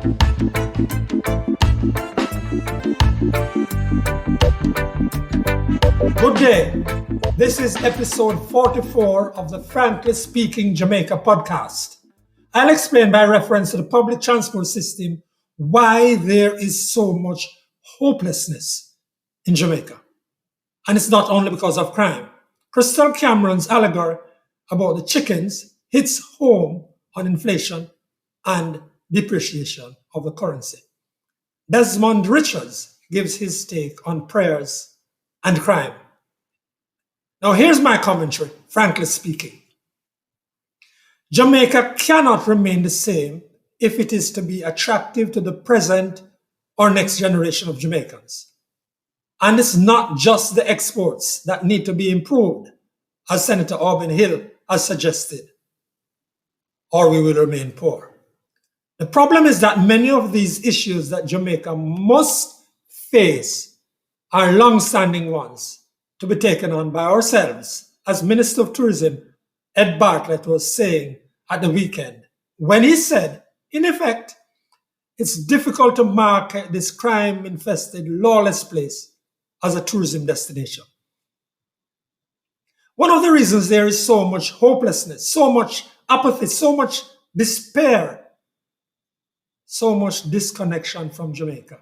Good day. This is episode 44 of the Frankly Speaking Jamaica podcast. I'll explain by reference to the public transport system why there is so much hopelessness in Jamaica. And it's not only because of crime. Krystal Cameron's allegory about the chickens hits home on inflation and depreciation of the currency. Desmond Richards gives his take on prayers and crime. Now, here's my commentary, frankly speaking. Jamaica cannot remain the same if it is to be attractive to the present or next generation of Jamaicans. And it's not just the exports that need to be improved, as Senator Auburn Hill has suggested, or we will remain poor. The problem is that many of these issues that Jamaica must face are long-standing ones to be taken on by ourselves, as Minister of Tourism Ed Bartlett was saying at the weekend, when he said, in effect, it's difficult to market this crime-infested, lawless place as a tourism destination. One of the reasons there is so much hopelessness, so much apathy, so much despair, so much disconnection from Jamaica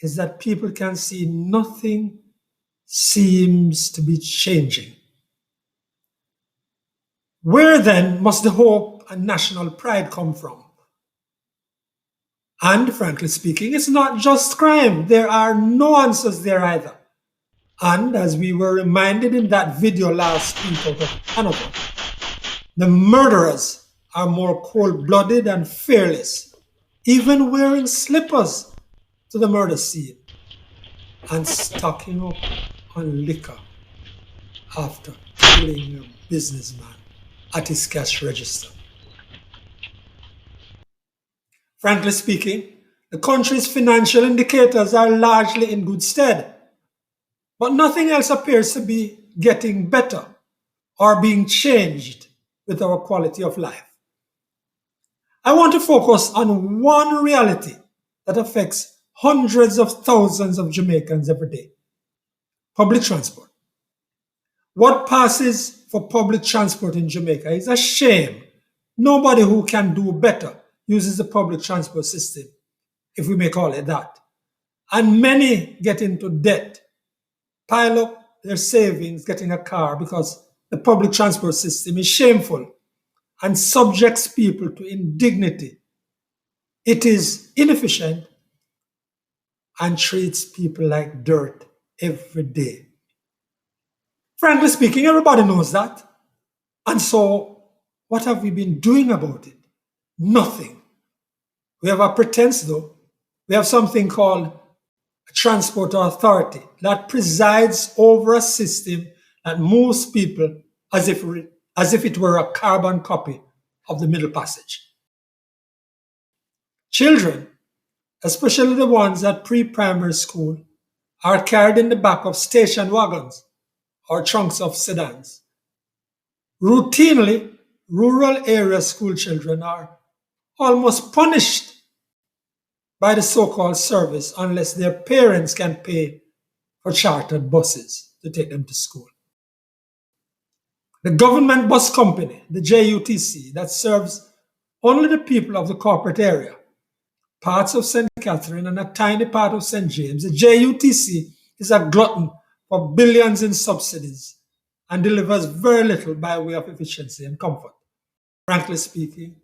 is that people can see nothing seems to be changing. Where then must the hope and national pride come from? And frankly speaking, it's not just crime. There are no answers there either. And as we were reminded in that video last week out of Hanover, the murderers are more cold-blooded and fearless, even wearing slippers to the murder scene and stocking up on liquor after killing a businessman at his cash register. Frankly speaking, the country's financial indicators are largely in good stead, but nothing else appears to be getting better or being changed with our quality of life. I want to focus on one reality that affects hundreds of thousands of Jamaicans every day: public transport. What passes for public transport in Jamaica is a shame. Nobody who can do better uses the public transport system, if we may call it that. And many get into debt, pile up their savings getting a car because the public transport system is shameful and subjects people to indignity. It is inefficient and treats people like dirt every day. Frankly speaking, everybody knows that. And so, what have we been doing about it? Nothing. We have a pretense, though. We have something called a transport authority that presides over a system that moves people as if it were a carbon copy of the Middle Passage. Children, especially the ones at pre-primary school, are carried in the back of station wagons or trunks of sedans. Routinely, rural area school children are almost punished by the so-called service unless their parents can pay for chartered buses to take them to school. The government bus company, the JUTC, that serves only the people of the corporate area, parts of St. Catherine and a tiny part of St. James, the JUTC is a glutton for billions in subsidies and delivers very little by way of efficiency and comfort. Frankly speaking,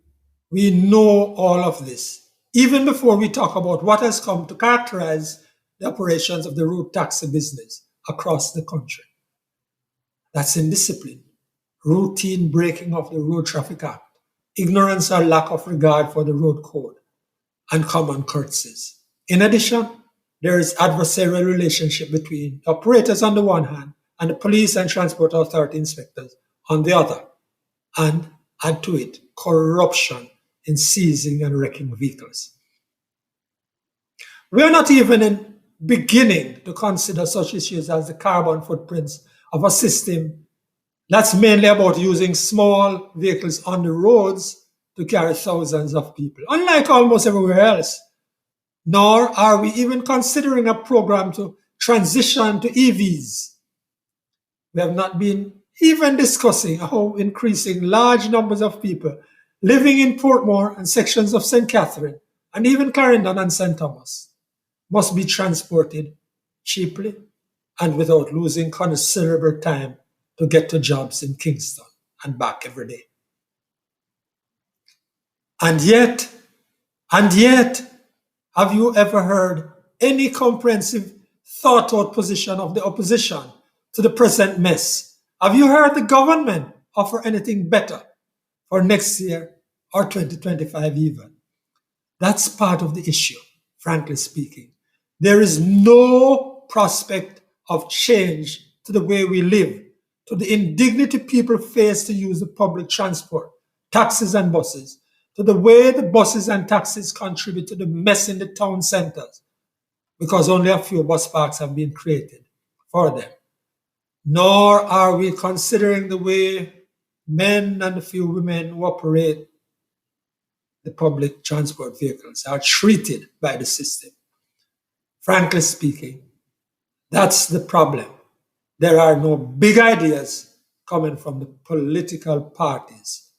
we know all of this, even before we talk about what has come to characterize the operations of the road taxi business across the country. That's indiscipline, routine breaking of the Road Traffic Act, ignorance or lack of regard for the road code, and common courtesies. In addition, there is adversarial relationship between the operators on the one hand and the police and transport authority inspectors on the other. And add to it corruption in seizing and wrecking vehicles. We are not even beginning to consider such issues as the carbon footprints of a system that's mainly about using small vehicles on the roads to carry thousands of people. Unlike almost everywhere else, nor are we even considering a program to transition to EVs. We have not been even discussing how increasing large numbers of people living in Portmore and sections of St. Catherine and even Clarendon and St. Thomas must be transported cheaply and without losing considerable time to get to jobs in Kingston and back every day. And yet, have you ever heard any comprehensive, thought-out position of the opposition to the present mess? Have you heard the government offer anything better for next year or 2025 even? That's part of the issue, frankly speaking. There is no prospect of change to the way we live, to the indignity people face to use the public transport, taxis and buses, to the way the buses and taxis contribute to the mess in the town centers, because only a few bus parks have been created for them. Nor are we considering the way men and a few women who operate the public transport vehicles are treated by the system. Frankly speaking, that's the problem. There are no big ideas coming from the political parties,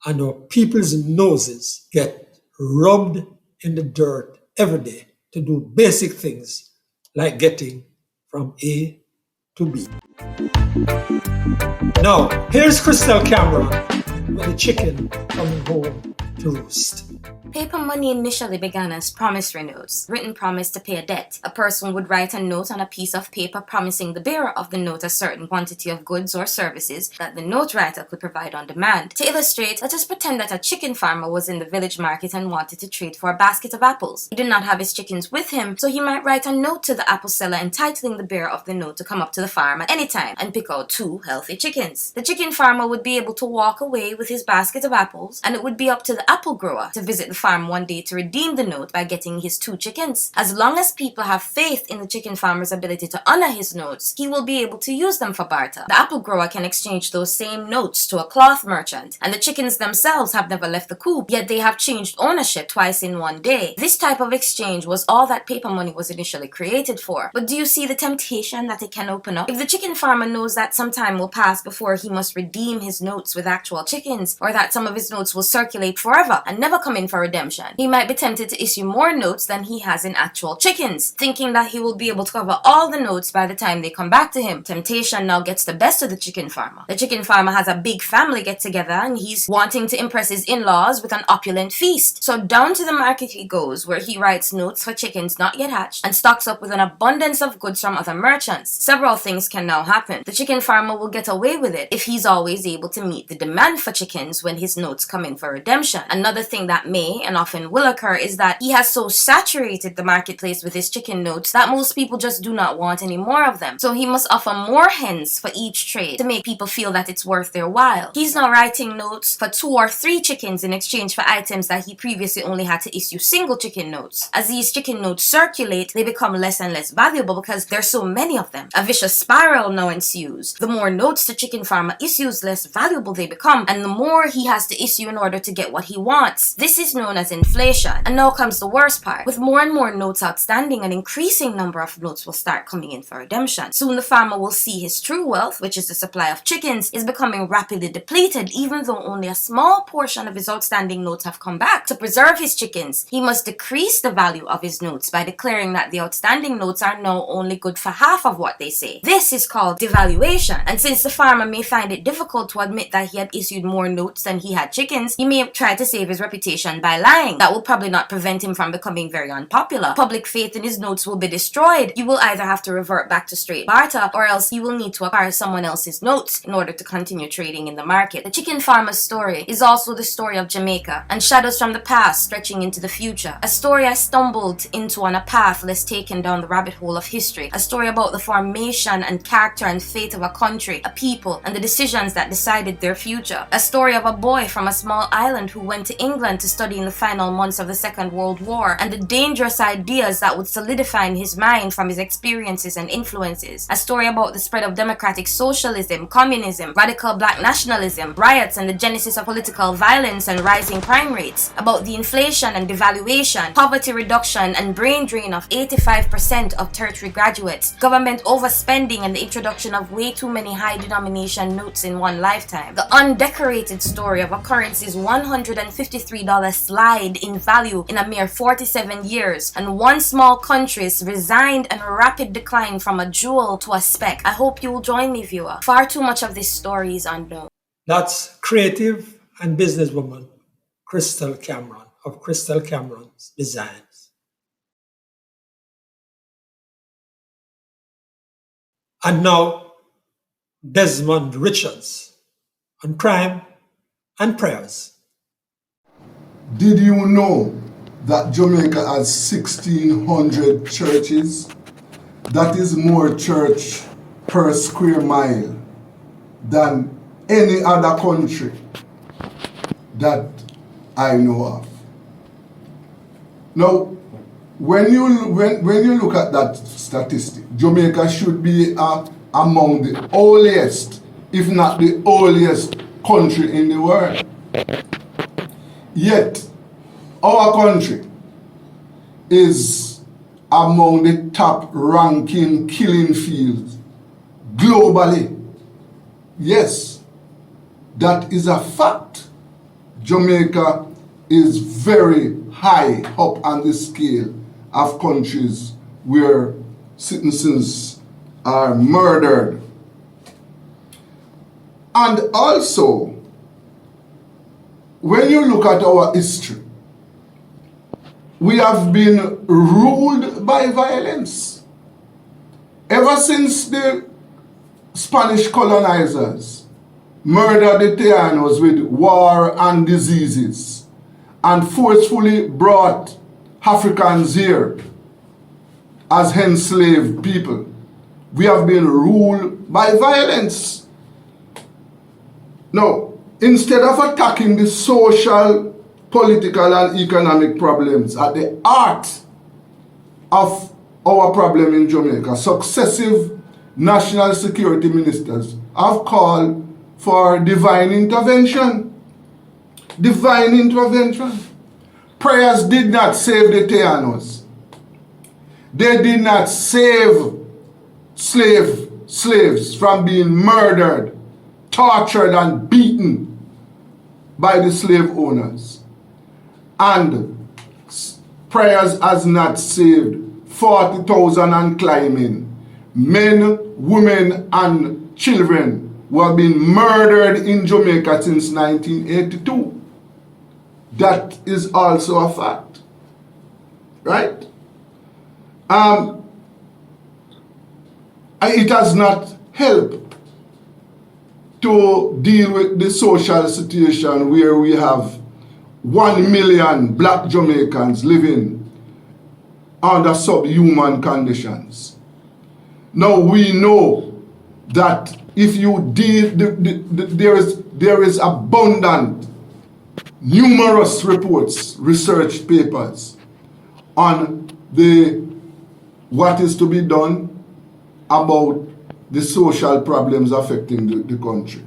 and our people's noses get rubbed in the dirt every day to do basic things like getting from A to B. Now, here's Krystal Cameron with the chicken coming home to roost. Paper money initially began as promissory notes, written promise to pay a debt. A person would write a note on a piece of paper promising the bearer of the note a certain quantity of goods or services that the note writer could provide on demand. To illustrate, let us pretend that a chicken farmer was in the village market and wanted to trade for a basket of apples. He did not have his chickens with him, so he might write a note to the apple seller entitling the bearer of the note to come up to the farm at any time and pick out 2 healthy chickens. The chicken farmer would be able to walk away with his basket of apples, and it would be up to the apple grower to visit the farm one day to redeem the note by getting his 2 chickens. As long as people have faith in the chicken farmer's ability to honor his notes, he will be able to use them for barter. The apple grower can exchange those same notes to a cloth merchant, and the chickens themselves have never left the coop, yet they have changed ownership twice in one day. This type of exchange was all that paper money was initially created for. But do you see the temptation that it can open up? If the chicken farmer knows that some time will pass before he must redeem his notes with actual chickens, or that some of his notes will circulate forever and never come in for redemption, he might be tempted to issue more notes than he has in actual chickens, thinking that he will be able to cover all the notes by the time they come back to him. Temptation now gets the best of the chicken farmer. The chicken farmer has a big family get together and he's wanting to impress his in-laws with an opulent feast. So down to the market he goes, where he writes notes for chickens not yet hatched and stocks up with an abundance of goods from other merchants. Several things can now happen. The chicken farmer will get away with it if he's always able to meet the demand for chickens when his notes come in for redemption. Another thing that may and often will occur is that he has so saturated the marketplace with his chicken notes that most people just do not want any more of them. So he must offer more hens for each trade to make people feel that it's worth their while. He's now writing notes for 2 or 3 chickens in exchange for items that he previously only had to issue single chicken notes. As these chicken notes circulate, they become less and less valuable because there's so many of them. A vicious spiral now ensues. The more notes the chicken farmer issues, less valuable they become, and the more he has to issue in order to get what he wants. This is known as inflation. And now comes the worst part. With more and more notes outstanding, an increasing number of notes will start coming in for redemption. Soon the farmer will see his true wealth, which is the supply of chickens, is becoming rapidly depleted, even though only a small portion of his outstanding notes have come back. To preserve his chickens, he must decrease the value of his notes by declaring that the outstanding notes are now only good for half of what they say. This is called devaluation. And since the farmer may find it difficult to admit that he had issued more notes than he had chickens, he may try to save his reputation by lying. That will probably not prevent him from becoming very unpopular. Public faith in his notes will be destroyed. You will either have to revert back to straight barter, or else you will need to acquire someone else's notes in order to continue trading in the market. The chicken farmer's story is also the story of Jamaica, and shadows from the past stretching into the future. A story I stumbled into on a path less taken down the rabbit hole of history. A story about the formation and character and fate of a country, a people, and the decisions that decided their future. A story of a boy from a small island who went to England to study in in the final months of the Second World War and the dangerous ideas that would solidify in his mind from his experiences and influences. A story about the spread of democratic socialism, communism, radical black nationalism, riots and the genesis of political violence and rising crime rates. About the inflation and devaluation, poverty reduction and brain drain of 85% of tertiary graduates, government overspending and the introduction of way too many high denomination notes in one lifetime. The undecorated story of a currency's $153 slide in value in a mere 47 years and one small country's resigned and rapid decline from a jewel to a speck. I hope you will join me, viewer. Far too much of this story is unknown. That's creative and businesswoman Krystal Cameron of Krystal Cameron's Designs. And now, Desmond Richards on crime and prayers. Did you know that Jamaica has 1,600 churches? That is more church per square mile than any other country that I know of. Now, when you look at that statistic, Jamaica should be among the oldest, if not the oldest country in the world. Yet, our country is among the top ranking killing fields globally. Yes, that is a fact. Jamaica is very high up on the scale of countries where citizens are murdered. And also, when you look at our history, we have been ruled by violence. Ever since the Spanish colonizers murdered the Taínos with war and diseases and forcefully brought Africans here as enslaved people, we have been ruled by violence. Now, instead of attacking the social, political and economic problems at the heart of our problem in Jamaica, successive national security ministers have called for divine intervention. Divine intervention. Prayers did not save the Taínos. They did not save slaves from being murdered, tortured and beaten by the slave owners. And prayers has not saved 40,000 and climbing men, women and children who have been murdered in Jamaica since 1982. That is also a fact, right? It has not helped to deal with the social situation where we have 1 million black Jamaicans living under subhuman conditions. Now we know that if you deal, there is abundant, numerous reports, research papers on what is to be done about the social problems affecting the country.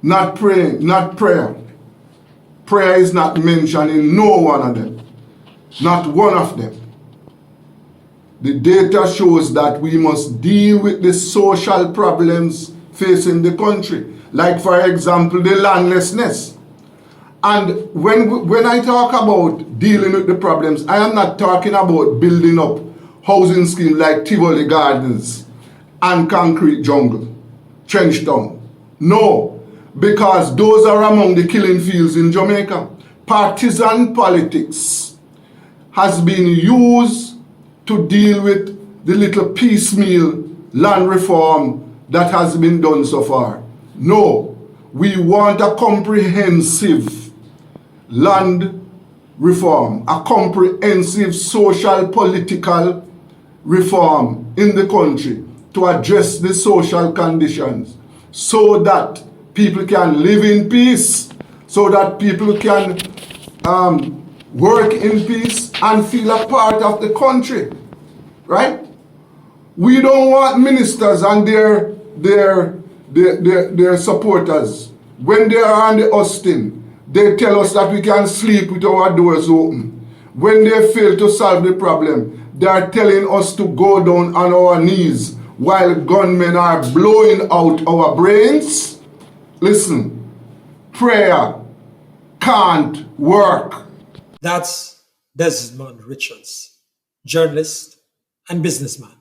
Not praying, not prayer. Prayer is not mentioned in no one of them. Not one of them. The data shows that we must deal with the social problems facing the country. Like, for example, the landlessness. And when I talk about dealing with the problems, I am not talking about building up housing schemes like Tivoli Gardens and Concrete Jungle, Trenchtown. No. Because those are among the killing fields in Jamaica. Partisan politics has been used to deal with the little piecemeal land reform that has been done so far. No, we want a comprehensive land reform, a comprehensive social political reform in the country to address the social conditions so that people can live in peace, so that people can work in peace and feel a part of the country, right? We don't want ministers and their supporters, when they are on the hosting, they tell us that we can sleep with our doors open. When they fail to solve the problem, they are telling us to go down on our knees while gunmen are blowing out our brains. Listen, prayer can't work. That's Desmond Richards, journalist and businessman.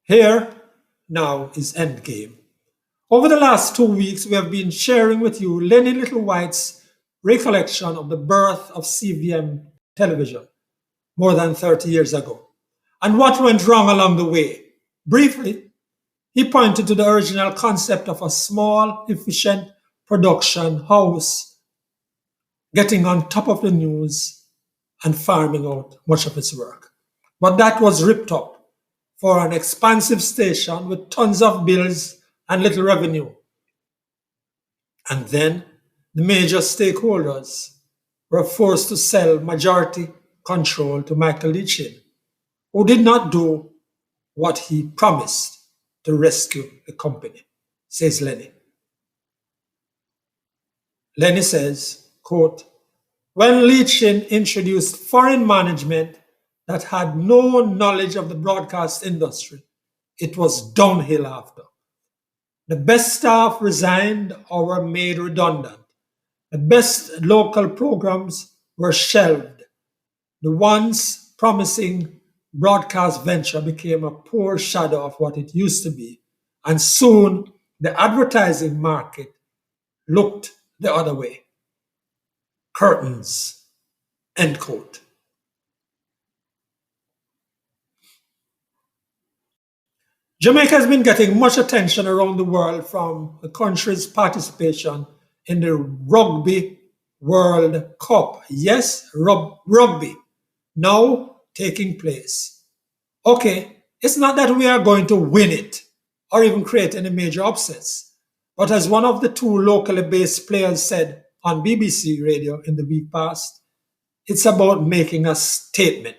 Here now is Endgame. Over the last 2 weeks, we have been sharing with you Lenny Littlewhite's recollection of the birth of CVM television more than 30 years ago and what went wrong along the way. Briefly, he pointed to the original concept of a small, efficient production house getting on top of the news and farming out much of its work. But that was ripped up for an expansive station with tons of bills and little revenue. And then the major stakeholders were forced to sell majority control to Michael Leachin, who did not do what he promised to rescue the company, says Lenny. Lenny says, quote, when Leachin introduced foreign management that had no knowledge of the broadcast industry, it was downhill after. The best staff resigned or were made redundant. The best local programs were shelved. The once promising broadcast venture became a poor shadow of what it used to be, and soon the advertising market looked the other way. Curtains, end quote. Jamaica has been getting much attention around the world from the country's participation in the Rugby World Cup. Yes, rugby, now taking place. Okay, it's not that we are going to win it or even create any major upsets. But as one of the two locally based players said on BBC radio in the week past, it's about making a statement.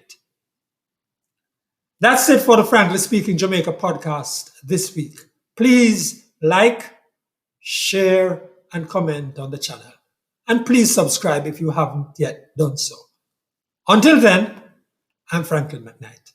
That's it for the Frankly Speaking Jamaica podcast this week. Please like, share, and comment on the channel. And please subscribe if you haven't yet done so. Until then, I'm Franklin McKnight.